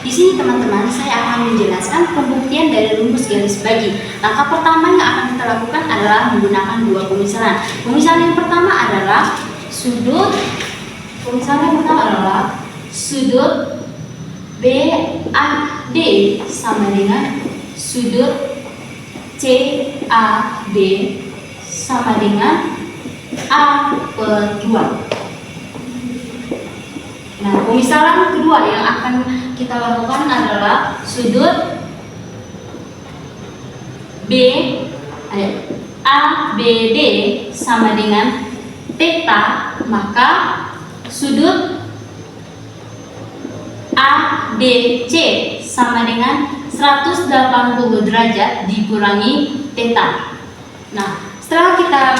di sini teman-teman saya akan menjelaskan pembuktian dari rumus garis bagi. Langkah pertama yang akan kita lakukan adalah menggunakan dua pemisalan. Pemisalan yang pertama adalah sudut BAD sama dengan sudut CAB sama dengan A/2. Nah, pemisalan kedua yang akan kita lakukan adalah sudut ABD sama dengan theta, maka sudut ADC sama dengan 180 derajat dikurangi theta. Nah, setelah kita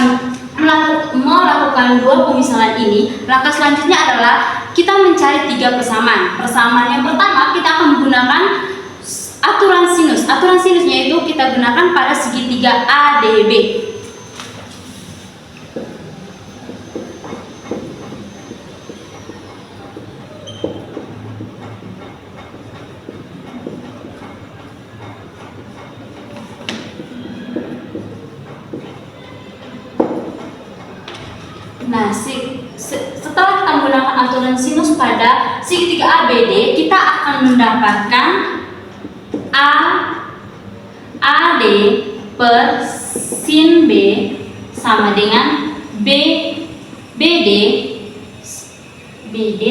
melakukan dua pemisalan ini, langkah selanjutnya adalah kita mencari tiga persamaan. Persamaan yang pertama kita akan menggunakan aturan sinus. Aturan sinusnya itu kita gunakan pada segitiga ADB. Nah, setelah kita menggunakan aturan sinus pada segitiga ABD, kita akan mendapatkan AD per sin B sama dengan BD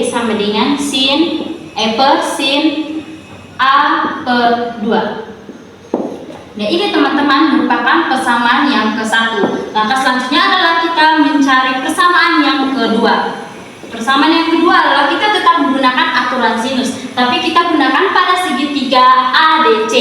sama dengan per sin A per 2. Nah, ini teman-teman merupakan persamaan yang ke-1. Langkah selanjutnya adalah kita mencari persamaan yang kedua. Persamaan yang kedua adalah kita tetap menggunakan aturan sinus, tapi kita gunakan pada segitiga ADC.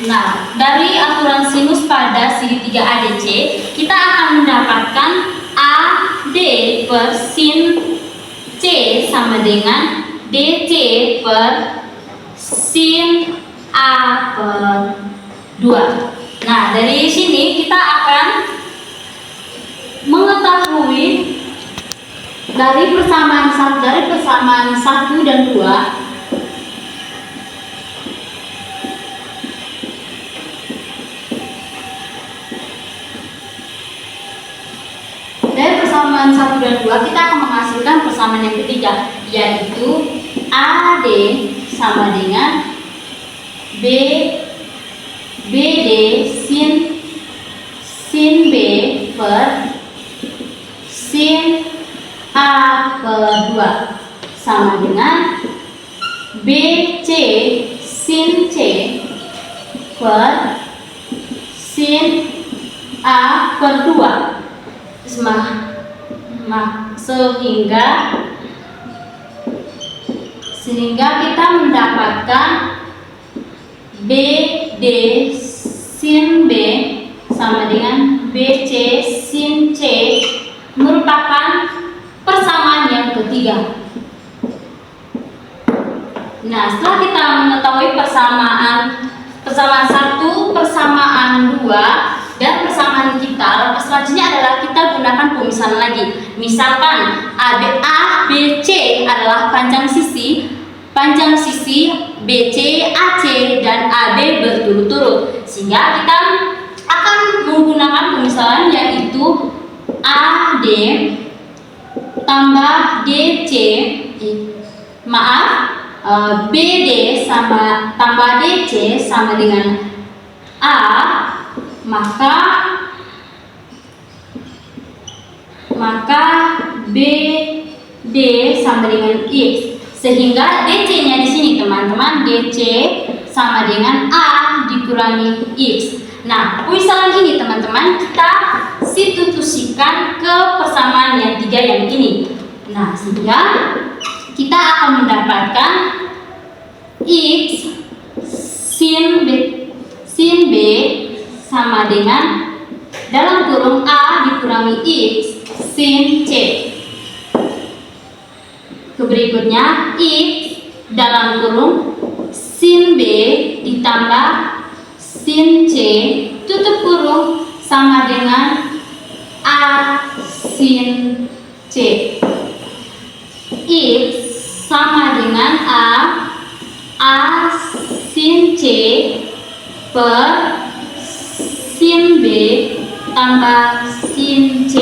Nah, dari aturan sinus pada segitiga ADC, kita akan mendapatkan AD per sin C sama dengan DC per sin A per 2. Nah, dari sini kita akan mengetahui dari persamaan 1 dan 2. Dari persamaan 1 dan 2 kita akan menghasilkan persamaan yang ketiga, yaitu AD sama dengan BD sin B per sin A per 2 sama dengan BC sin C per sin A per 2. Sehingga kita mendapatkan BD sin B sama dengan BC sin C merupakan persamaan yang ketiga. Nah, setelah kita mengetahui persamaan 1, persamaan 2 dan persamaan kita, langkah selanjutnya adalah kita gunakan pemisalan lagi. Misalkan ABC adalah panjang sisi BC, AC, dan AB berturut-turut, sehingga kita akan menggunakan pemisalan yaitu AD tambah DC, BD tambah DC sama dengan A, maka BD sama dengan X, sehingga DC-nya di sini teman-teman, DC sama dengan A dikurangi X. Nah, pemisalan ini teman-teman kita substitusikan ke persamaan yang tiga yang ini. Nah, sehingga kita akan mendapatkan X sin B sama dengan dalam kurung A dikurangi X sin C. berikutnya X dalam kurung sin B ditambah sin C tutup kurung sama dengan A sin C. X sama dengan A sin C per sin B tambah sin C.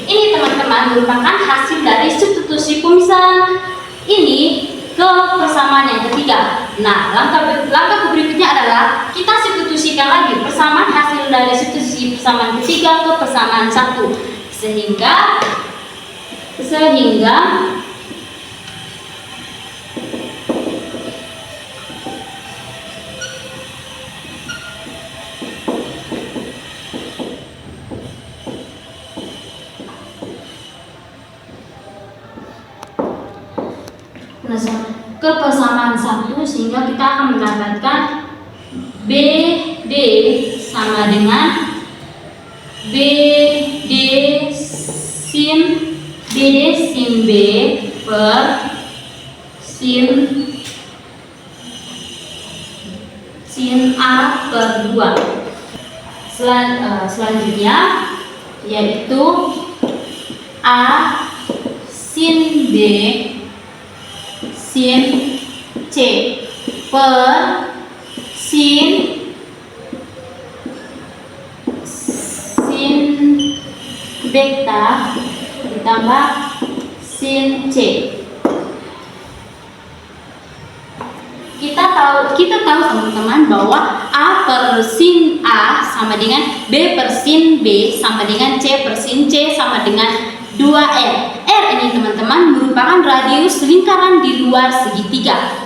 Ini teman-teman merupakan hasil dari substitusi pemisah ini ke persamaan yang ketiga. Nah, langkah berikutnya adalah kita substitusikan lagi persamaan hasil dari substitusi persamaan ketiga ke persamaan satu, sehingga ke persamaan satu, sehingga kita akan mendapatkan BD sama dengan BD sin B per sin A per 2. Selanjutnya yaitu A sin B sin C per sin beta ditambah sin C. Kita tahu teman-teman bahwa A per sin A sama dengan B per sin B sama dengan C per sin C sama dengan 2R. R ini teman-teman merupakan radius lingkaran di luar segitiga.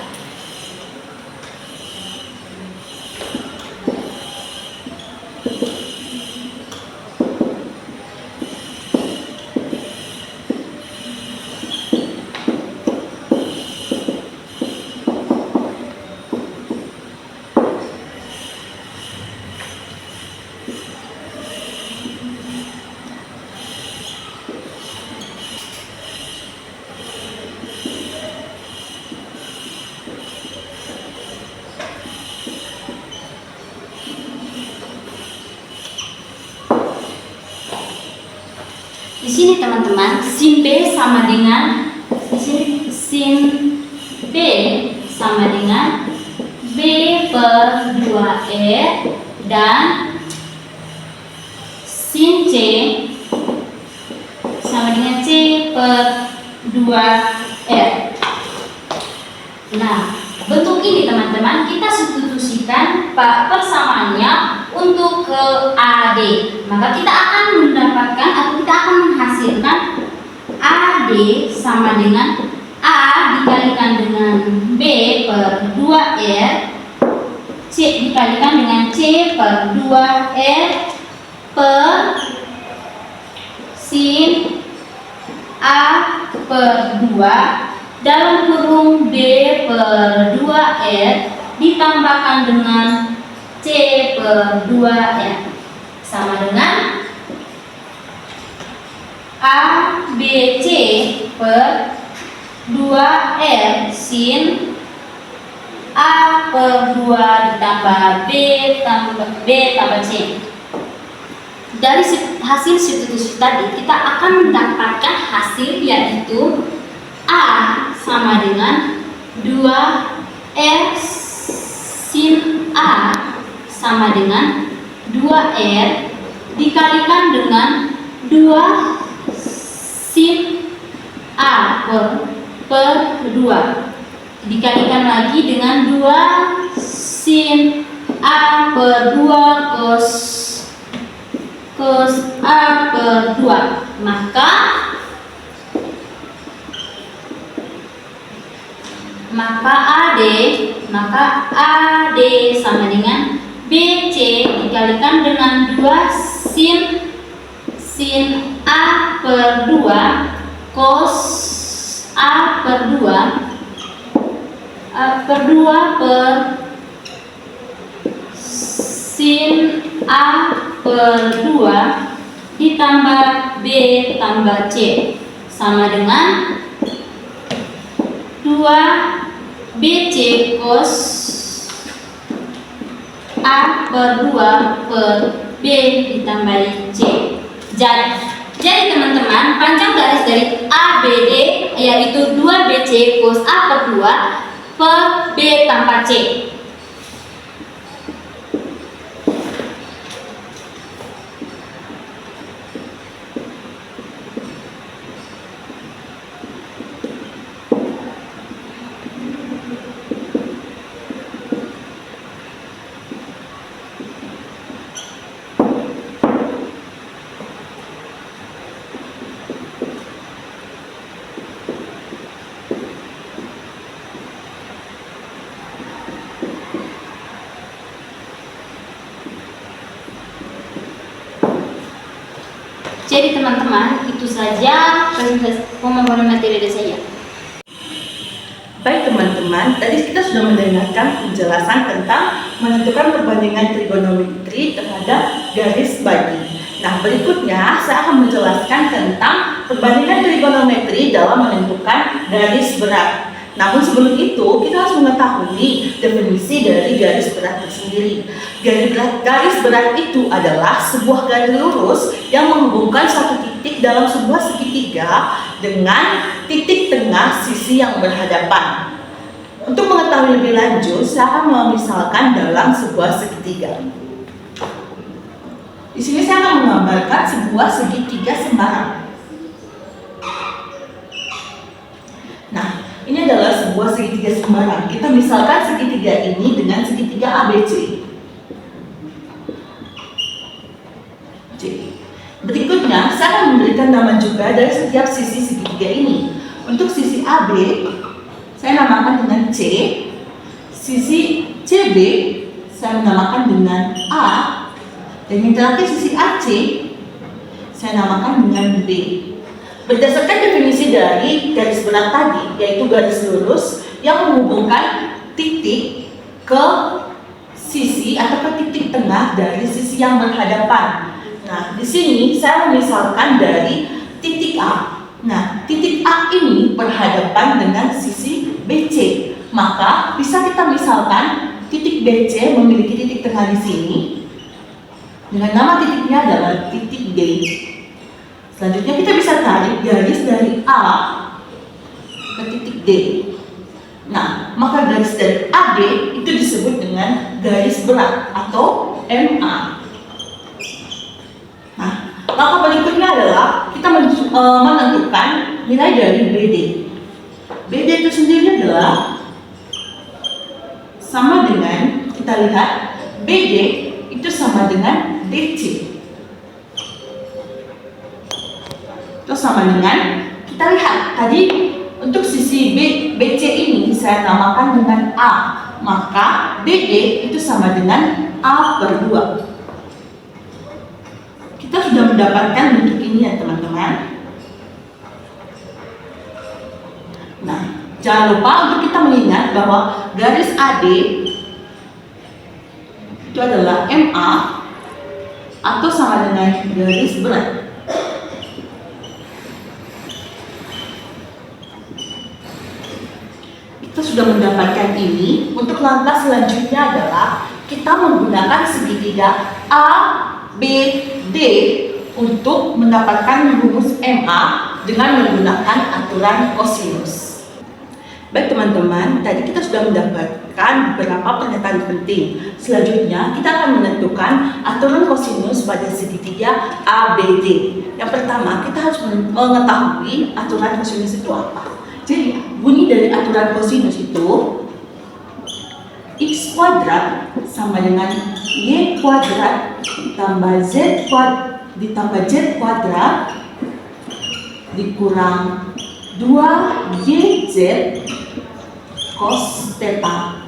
Di sini teman-teman, sin B sama dengan B per 2R dan sin C sama dengan C per 2R. Nah, bentuk ini teman-teman kita substitusikan persamaannya untuk ke AD. Maka kita akan mendapatkan atau kita akan menghasilkan AD sama dengan A dikalikan dengan B per 2R C dikalikan dengan C per 2R per sin A per 2 dalam kurung B per 2R ditambahkan dengan C per 2R sama dengan ABC per 2R sin A per 2 ditambah B tambah C. Dari hasil substitusi tadi kita akan mendapatkan hasil yaitu A sama dengan 2R sin A sama dengan 2R dikalikan dengan 2 sin A per 2 dikalikan lagi dengan 2 sin A per 2 cos A per 2. Maka AD sama dengan BC dikalikan dengan 2 sin A per 2 cos A per 2 per sin A per 2 ditambah B tambah C sama dengan 2BC cos A/2 per B ditambah C. Jadi teman-teman, panjang garis dari ABD yaitu 2BC cos A/2 per B tanpa C. Jadi teman-teman, itu saja pemaparan materi dari saya. Baik teman-teman, tadi kita sudah mendengarkan penjelasan tentang menentukan perbandingan trigonometri terhadap garis bagi. Nah, berikutnya saya akan menjelaskan tentang perbandingan trigonometri dalam menentukan garis berat. Namun sebelum itu, kita harus mengetahui definisi dari garis berat tersendiri. Garis berat itu adalah sebuah garis lurus yang menghubungkan satu titik dalam sebuah segitiga dengan titik tengah sisi yang berhadapan. Untuk mengetahui lebih lanjut, saya akan memisalkan dalam sebuah segitiga. Di sini saya akan menggambarkan sebuah segitiga sembarang. Nah, ini adalah sebuah segitiga sembarang. Kita misalkan segitiga ini dengan segitiga ABC. Berikutnya, saya akan memberikan nama juga dari setiap sisi segitiga ini. Untuk sisi AB, saya namakan dengan C. Sisi CB, saya menamakan dengan A. Dan yang terakhir sisi AC, saya namakan dengan B. Berdasarkan definisi dari garis berat tadi, yaitu garis lurus yang menghubungkan titik ke sisi atau ke titik tengah dari sisi yang berhadapan. Nah, di sini saya misalkan dari titik A. Nah, titik A ini berhadapan dengan sisi BC. Maka bisa kita misalkan titik BC memiliki titik tengah di sini. Dengan nama titiknya adalah titik D. Selanjutnya kita bisa tarik garis dari A ke titik D. Nah, maka garis dari AD itu disebut dengan garis berat atau MA. Nah, langkah berikutnya adalah kita menentukan nilai dari BD. BD itu sendiri adalah sama dengan, kita lihat BD itu sama dengan DC. Itu sama dengan, kita lihat tadi untuk sisi BC ini saya namakan dengan A. Maka BD itu sama dengan A/2. Kita sudah mendapatkan bentuk ini ya teman-teman. Nah, jangan lupa untuk kita mengingat bahwa garis AD itu adalah MA atau sama dengan garis berat. Kita sudah mendapatkan ini. Untuk langkah selanjutnya adalah kita menggunakan segitiga A, B, D untuk mendapatkan rumus MA dengan menggunakan aturan kosinus. Baik teman-teman, tadi kita sudah mendapatkan beberapa pernyataan penting. Selanjutnya kita akan menentukan aturan kosinus pada segitiga ABD. Yang pertama, kita harus mengetahui aturan kosinus itu apa. Jadi bunyi dari aturan kosinus itu X kuadrat sama dengan Y kuadrat ditambah Z kuadrat dikurang 2YZ cos theta.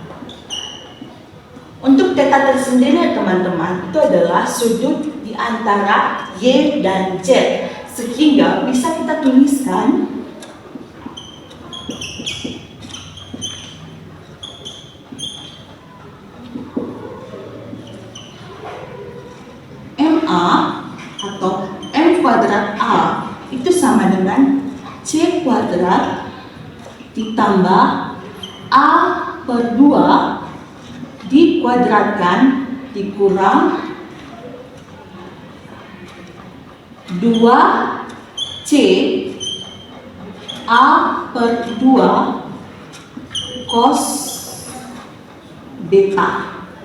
Untuk theta tersendiri teman-teman, itu adalah sudut di antara Y dan Z, sehingga bisa kita tuliskan MA atau M kuadrat A itu sama dengan C kuadrat ditambah A per 2 dikuadratkan dikurang 2C A per 2 cos beta.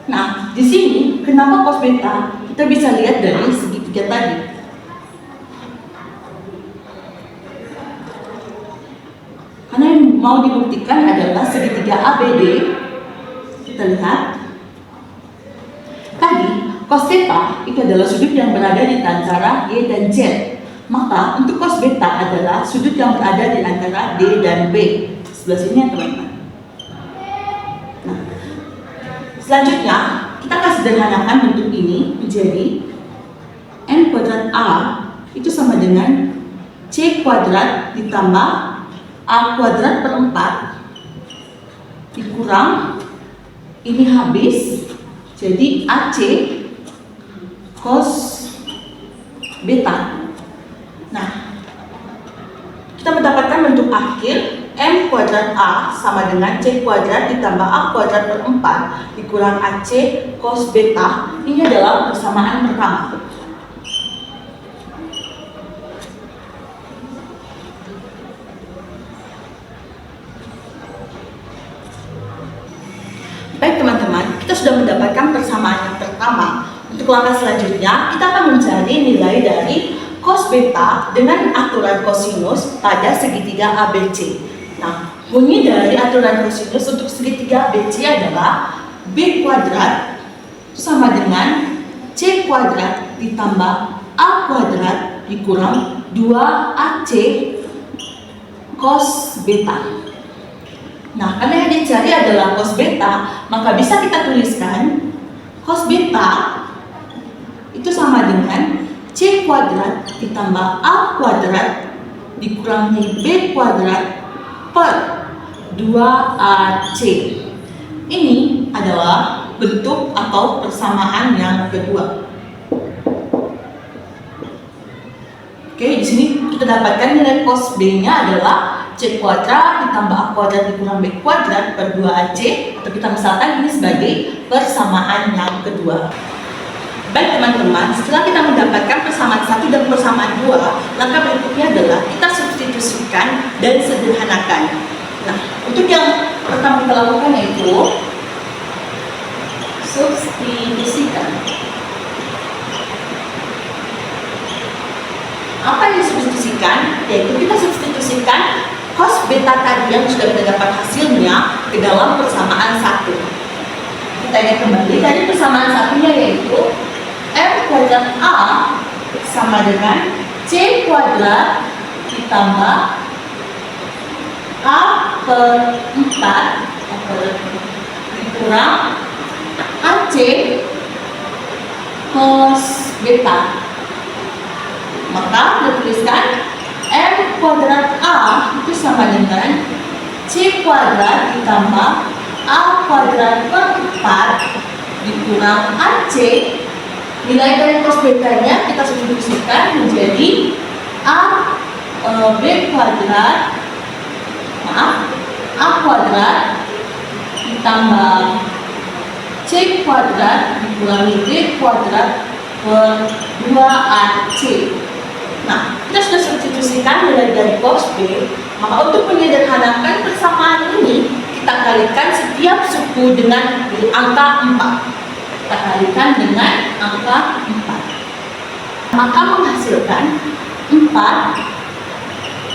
Nah, di sini kenapa cos beta? Kita bisa lihat dari segitiga tadi. Karena yang mau dibuktikan adalah segitiga ABD. Kita lihat. Tadi, cos theta itu adalah sudut yang berada di antara Y dan Z. Maka, untuk cos beta adalah sudut yang berada di antara D dan B. Sebelah sini ya teman-teman. Nah, selanjutnya, kita akan sederhanakan bentuk ini menjadi N kuadrat A itu sama dengan C kuadrat ditambah A kuadrat per 4 dikurang ini habis jadi AC cos beta. Nah, kita mendapatkan bentuk akhir M kuadrat A sama dengan C kuadrat ditambah A kuadrat per 4 dikurang AC cos beta. Ini adalah persamaan pertama. Baik teman-teman, kita sudah mendapatkan persamaan yang pertama. Untuk langkah selanjutnya, kita akan mencari nilai dari cos beta dengan aturan kosinus pada segitiga ABC. Nah, bunyi dari aturan kosinus untuk segitiga ABC adalah B kuadrat sama dengan C kuadrat ditambah A kuadrat dikurang 2AC cos beta. Nah, karena yang dicari adalah cos beta, maka bisa kita tuliskan cos beta itu sama dengan C kuadrat ditambah A kuadrat dikurangi B kuadrat per 2AC. Ini adalah bentuk atau persamaan yang kedua. Oke, di sini kita dapatkan nilai cos B-nya adalah C kuadrat ditambah A kuadrat dikurang B kuadrat per 2AC, atau kita misalkan ini sebagai persamaan yang kedua. Baik teman-teman, setelah kita mendapatkan persamaan 1 dan persamaan 2, langkah berikutnya adalah kita substitusikan dan sederhanakan. Nah, untuk yang pertama kita lakukan yaitu substitusikan. Apa yang disubstitusikan? Yaitu kita substitusikan cos beta tadi yang sudah kita dapat hasilnya ke dalam persamaan 1. Kita lihat kembali dari persamaan satunya yaitu M kuadrat A sama dengan C kuadrat ditambah A per 4 dikurang AC cos beta. Maka dituliskan M kuadrat A itu sama dengan C kuadrat ditambah A kuadrat per 4 dikurang AC. Nilai dari cos betanya kita substitusikan menjadi B kuadrat A kuadrat ditambah C kuadrat dikurangi B kuadrat per 2AC. Nah, kita sudah substitusikan nilai dari cos B, maka untuk menyederhanakan persamaan ini, kita kalikan setiap suku dengan angka 4. Kita kalikan dengan angka 4. Maka menghasilkan 4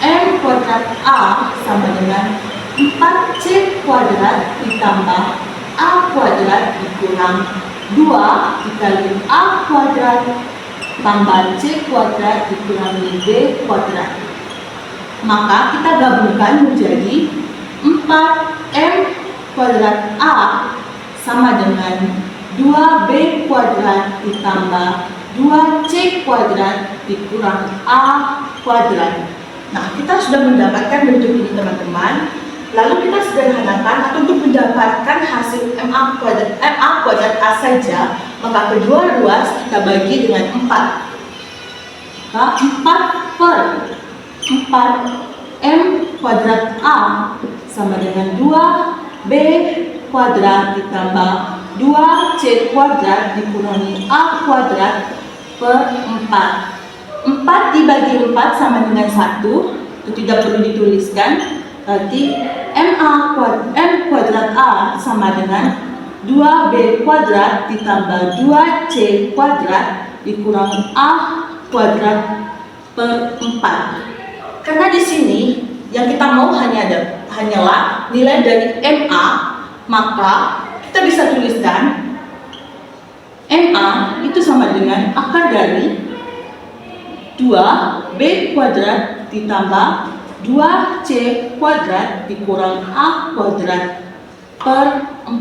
M kuadrat A sama dengan 4C kuadrat ditambah A kuadrat dikurang 2 dikali A kuadrat tambah C kuadrat dikurangi B kuadrat. Maka kita gabungkan menjadi 4M kuadrat A sama dengan 2B kuadrat ditambah 2C kuadrat dikurang A kuadrat. Nah, kita sudah mendapatkan bentuk ini teman-teman. Lalu kita sederhanakan atau untuk mendapatkan hasil MA kuadrat A saja, maka kedua ruas kita bagi dengan 4. Maka 4 per 4 M kuadrat A sama dengan 2B kuadrat ditambah 2C kuadrat dikurangi A kuadrat per 4. 4 dibagi 4 sama dengan 1, itu tidak perlu dituliskan. Berarti M kuadrat A sama dengan 2B kuadrat ditambah 2C kuadrat dikurangi A kuadrat per 4. Karena di sini yang kita mau hanyalah nilai dari MA, maka kita bisa tuliskan MA itu sama dengan akar dari 2B kuadrat ditambah 2C kuadrat dikurang A kuadrat per 4.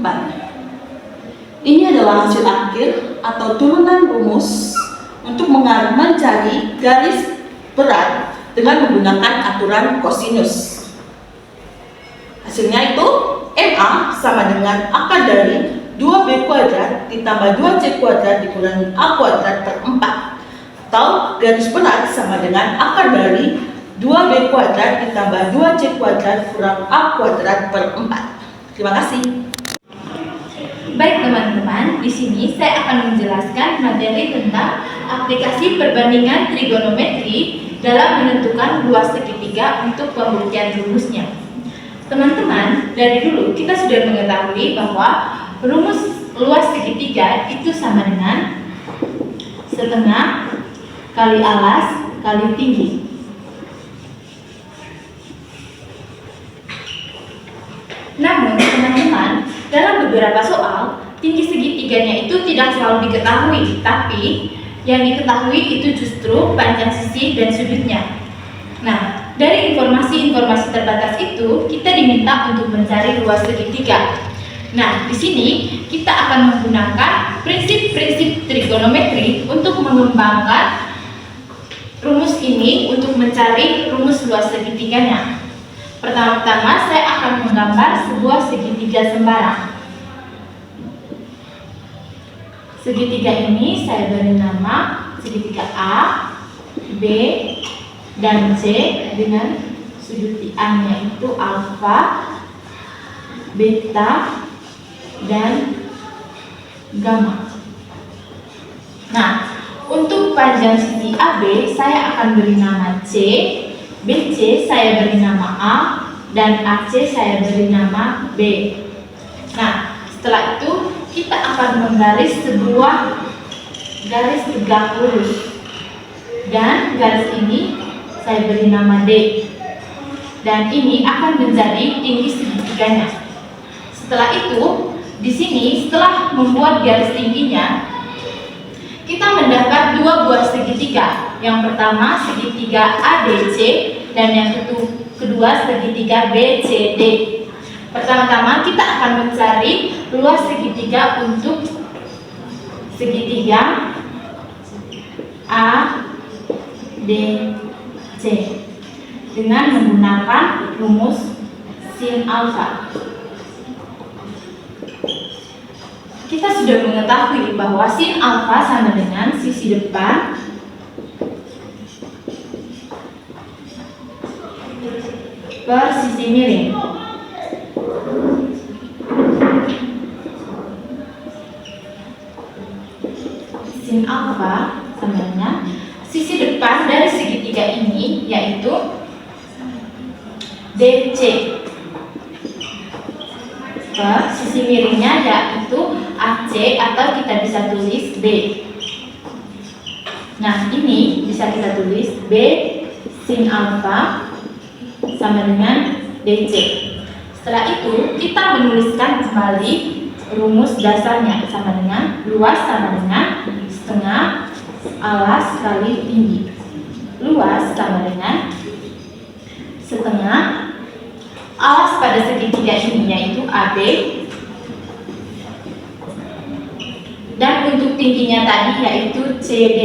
Ini adalah hasil akhir atau turunan rumus untuk mencari garis berat dengan menggunakan aturan kosinus. Hasilnya itu MA sama dengan akar dari 2B kuadrat ditambah 2C kuadrat dikurangi A kuadrat per 4. Atau garis berat sama dengan akar dari 2B kuadrat ditambah 2C kuadrat kurang A kuadrat per 4. Terima kasih. Baik teman-teman, di sini saya akan menjelaskan materi tentang aplikasi perbandingan trigonometri dalam menentukan luas segitiga untuk pembuktian rumusnya. Teman-teman, dari dulu kita sudah mengetahui bahwa rumus luas segitiga itu sama dengan setengah kali alas kali tinggi. Namun teman-teman, dalam beberapa soal tinggi segitiganya itu tidak selalu diketahui, tapi yang diketahui itu justru panjang sisi dan sudutnya. Nah, dari informasi-informasi terbatas itu kita diminta untuk mencari luas segitiga. Nah, di sini kita akan menggunakan prinsip-prinsip trigonometri untuk mengembangkan rumus ini untuk mencari rumus luas segitiganya. Pertama-tama saya akan menggambar sebuah segitiga sembarang. Segitiga ini saya beri nama segitiga A, B, dan C dengan sudut A-nya itu alfa, beta, dan gamma. Nah, untuk panjang sisi AB saya akan beri nama C, BC saya beri nama A, dan AC saya beri nama B. Nah, setelah itu kita akan menggaris sebuah garis tegak lurus, dan garis ini saya beri nama D, dan ini akan menjadi tinggi segitiganya. Setelah itu, di sini setelah membuat garis tingginya, kita mendapat dua buah segitiga. Yang pertama segitiga ADC dan yang kedua segitiga BCD. Pertama-tama kita akan mencari luas segitiga untuk segitiga ADC dengan menggunakan rumus sin alfa. Kita sudah mengetahui bahwa sin alfa sama dengan sisi depan per sisi miring. Sin alfa sama dengan sisi depan dari segitiga ini yaitu DC per sisi miringnya yaitu AC atau kita bisa tulis B. Nah, ini bisa kita tulis B sin alfa sama dengan DC. Setelah itu kita menuliskan kembali rumus dasarnya sama dengan luas sama dengan setengah alas kali tinggi. Luas sama dengan setengah alas pada segitiga ini yaitu AB, dan untuk tingginya tadi yaitu CD.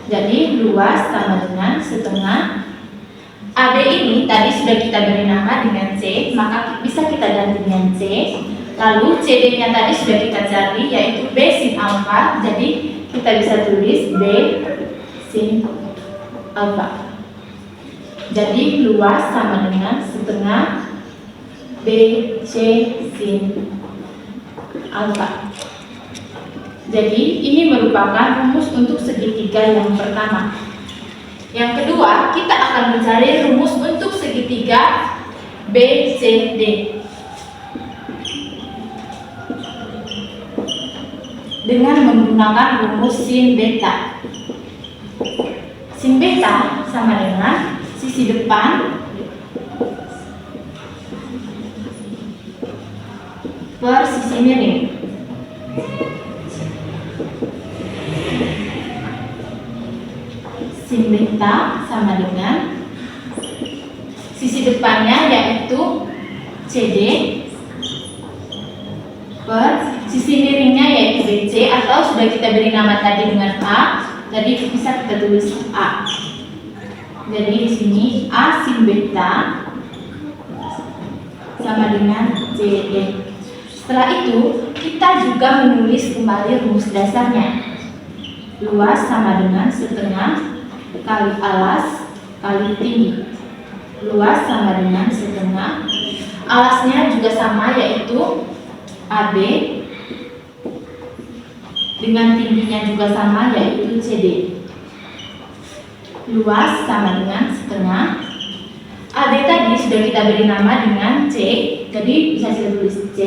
Jadi luas sama dengan setengah. AB ini tadi sudah kita beri nama dengan C, maka bisa kita ganti dengan C. Lalu CD nya tadi sudah kita cari yaitu B sin alfa, jadi kita bisa tulis B sin alfa. Jadi luas sama dengan setengah C, sin alfa. Jadi ini merupakan rumus untuk segitiga yang pertama. Yang kedua, kita akan mencari rumus untuk segitiga BCD. Dengan menggunakan rumus sin beta. Sin beta sama dengan sisi depan per sisi miring. Sin beta sama dengan sisi depannya yaitu CD per sisi miringnya yaitu BC, atau sudah kita beri nama tadi dengan A, jadi bisa kita tulis A. Jadi di sini A sin beta sama dengan CD. Setelah itu kita juga menulis kembali rumus dasarnya. Luas sama dengan setengah kali alas kali tinggi. Luas sama dengan setengah. Alasnya juga sama yaitu AB, dengan tingginya juga sama yaitu CD. Luas sama dengan setengah. AB tadi sudah kita beri nama dengan C, jadi bisa kita tulis C,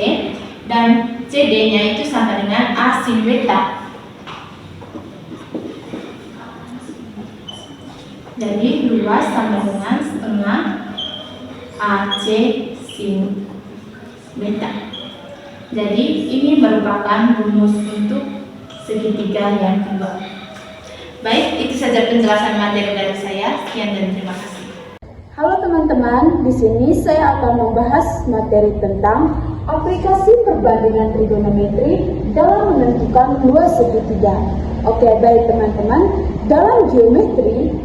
dan CD-nya itu sama dengan A sin beta. Jadi luas sama dengan setengah AC sin beta. Jadi ini merupakan rumus untuk segitiga yang kedua. Baik, itu saja penjelasan materi dari saya. Sekian dan terima kasih. Halo teman-teman, di sini saya akan membahas materi tentang aplikasi perbandingan trigonometri dalam menentukan luas segitiga. Oke, baik teman-teman. Dalam geometri,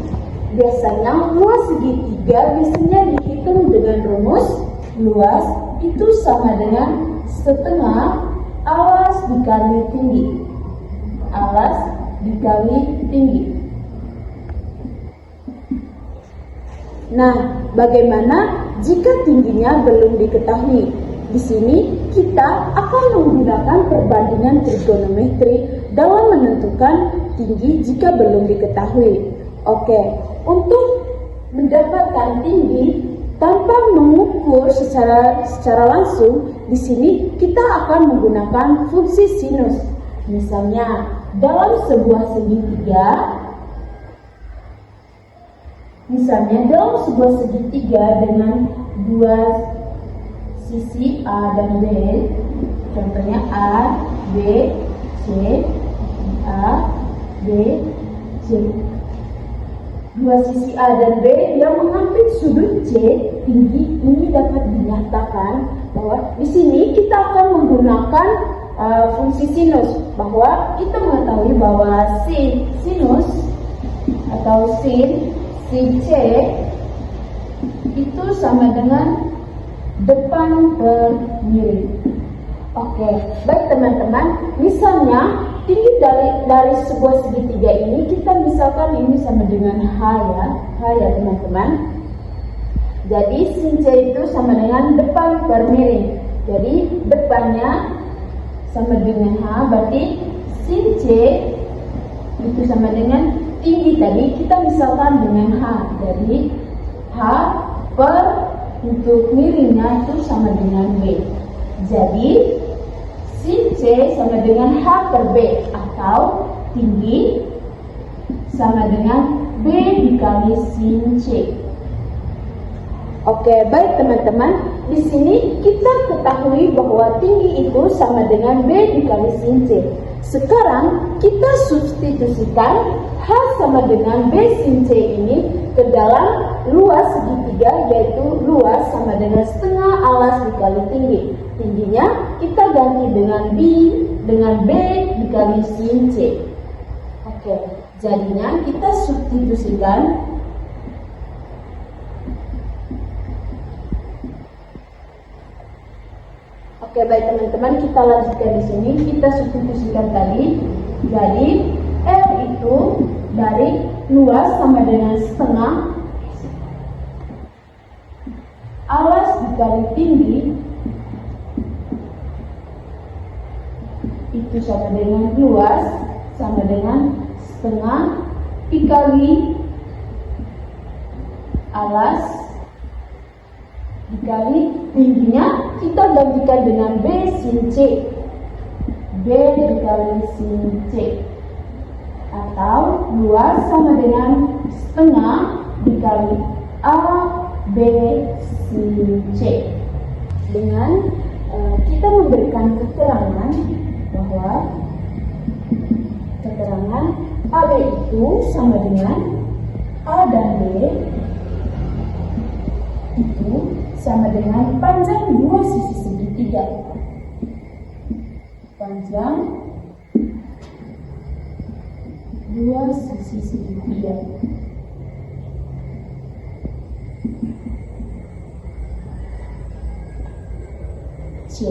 biasanya luas segitiga biasanya dihitung dengan rumus luas itu sama dengan setengah alas dikali tinggi. Alas dikali tinggi. Nah, bagaimana jika tingginya belum diketahui? Di sini kita akan menggunakan perbandingan trigonometri dalam menentukan tinggi jika belum diketahui. Oke, untuk mendapatkan tinggi tanpa mengukur secara langsung, di sini kita akan menggunakan fungsi sinus. Misalnya, dalam sebuah segitiga dengan dua sisi A dan B, contohnya A, B, C, A, B, C. Dua sisi A dan B yang mengambil sudut C tinggi ini dapat dinyatakan bahwa di sini kita akan menggunakan fungsi sinus, bahwa kita mengetahui bahwa sinus atau sin C itu sama dengan depan per miring. Oke, baik teman-teman. Misalnya tinggi dari sebuah segitiga ini, kita misalkan ini sama dengan H ya teman-teman. Jadi sin C itu sama dengan depan per miring. Jadi depannya sama dengan H, berarti sin C itu sama dengan tinggi tadi kita misalkan dengan H. Jadi H per untuk miringnya itu sama dengan B. Jadi sin C sama dengan H per B, atau tinggi sama dengan B dikali sin C. Oke, baik teman-teman. Di sini kita ketahui bahwa tinggi itu sama dengan B dikali sin C. Sekarang kita substitusikan H sama dengan B sin C ini ke dalam luas segitiga, yaitu luas sama dengan setengah alas dikali tinggi. Tingginya kita ganti dengan B dikali sin C. Oke, jadinya kita substitusikan Oke, baik teman-teman, kita lanjutkan di sini. Kita substitusikan tadi. Jadi L itu dari luas sama dengan setengah alas dikali tinggi itu sama dengan luas sama dengan setengah dikali alas dikali tingginya kita gantikan dengan B sin C. B dikali sin C, atau luas sama dengan setengah dikali A B sin C. Dengan kita memberikan keterangan bahwa keterangan AB itu sama dengan A dan B itu sama dengan panjang dua sisi segitiga. Panjang dua sisi segitiga. C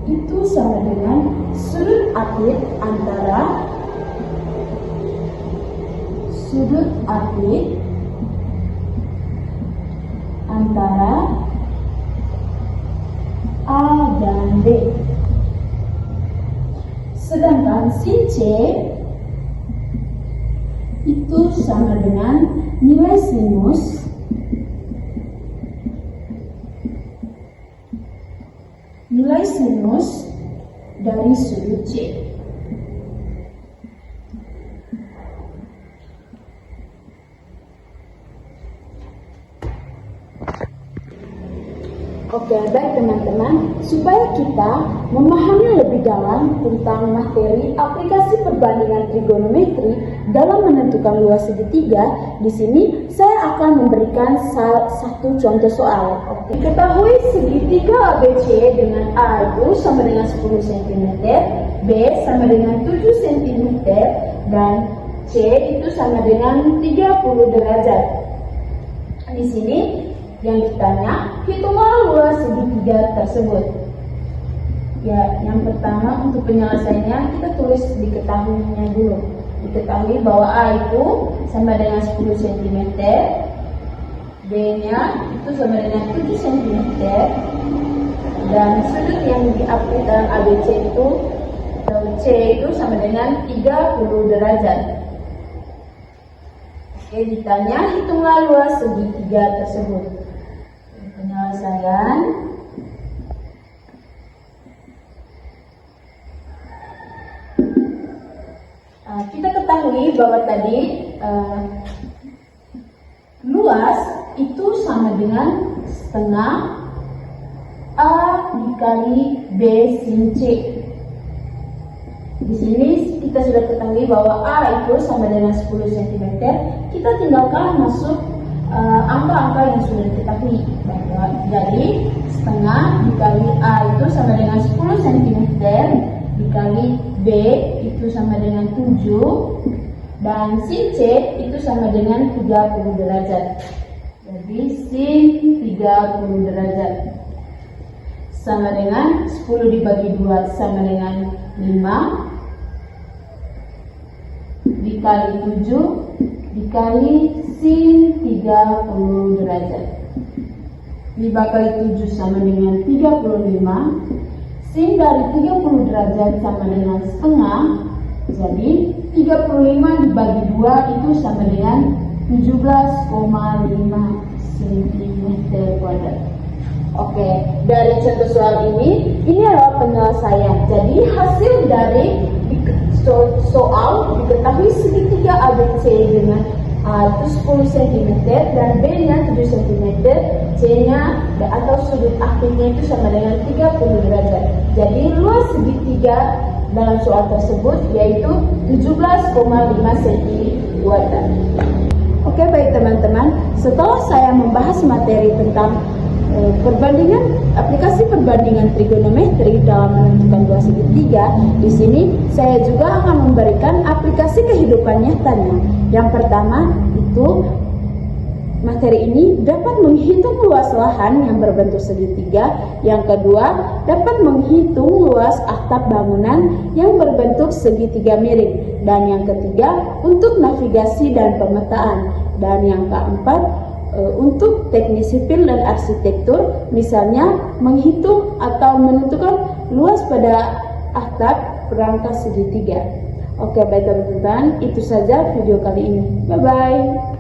itu sama dengan sudut apit antara A dan B. Sedangkan sin C itu sama dengan nilai sinus dari sudut C. Oke, baik teman-teman, supaya kita memahami lebih dalam tentang materi aplikasi perbandingan trigonometri dalam menentukan luas segitiga, di sini saya akan memberikan satu contoh soal. Oke, ketahui segitiga ABC dengan A itu sama dengan 10 cm, B sama dengan 7 cm, dan C itu sama dengan 30 derajat. Di sini yang ditanya, hitunglah luas segitiga tersebut. Ya, yang pertama untuk penyelesaiannya kita tulis diketahuinya dulu. Diketahui bahwa A itu sama dengan 10 cm, B-nya itu sama dengan 7 cm, dan sudut yang diapit dalam ABC itu atau C itu sama dengan 30 derajat. Oke, ditanya hitunglah luas segitiga tersebut. Penyelesaian kita ketahui bahwa tadi luas itu sama dengan setengah A dikali B sin C. Di sini kita sudah ketahui bahwa A itu sama dengan 10 cm. Kita tinggalkan masuk angka-angka yang sudah diketahui. Jadi setengah dikali A itu sama dengan 10 cm dikali B itu sama dengan 7, dan sin C itu sama dengan 30 derajat. Jadi sin 30 derajat sama dengan 10 dibagi 2 sama dengan 5 dikali 7 dikali sin 30 derajat. 5 kali 7 sama dengan 35. Sin dari 30 derajat sama dengan setengah. Jadi 35 dibagi 2 itu sama dengan 17,5 cm kuadrat. Oke, dari contoh soal ini adalah penyelesaian. Jadi hasil dari soal diketahui segitiga ABC dengan A itu 10 cm dan B-nya 7 cm, C-nya atau sudut aktifnya itu sama dengan 30 derajat. Jadi luas segitiga dalam soal tersebut yaitu 17,5 cm kuadrat. Oke, baik teman-teman, setelah saya membahas materi tentang aplikasi perbandingan trigonometri dalam menentukan luas segitiga, di sini saya juga akan memberikan aplikasi kehidupan nyatanya. Yang pertama itu materi ini dapat menghitung luas lahan yang berbentuk segitiga. Yang kedua, dapat menghitung luas atap bangunan yang berbentuk segitiga miring. Dan yang ketiga, untuk navigasi dan pemetaan. Dan yang keempat, untuk teknik sipil dan arsitektur, misalnya menghitung atau menentukan luas pada atap perangkas segitiga. Oke, baik teman-teman, itu saja video kali ini. Bye-bye.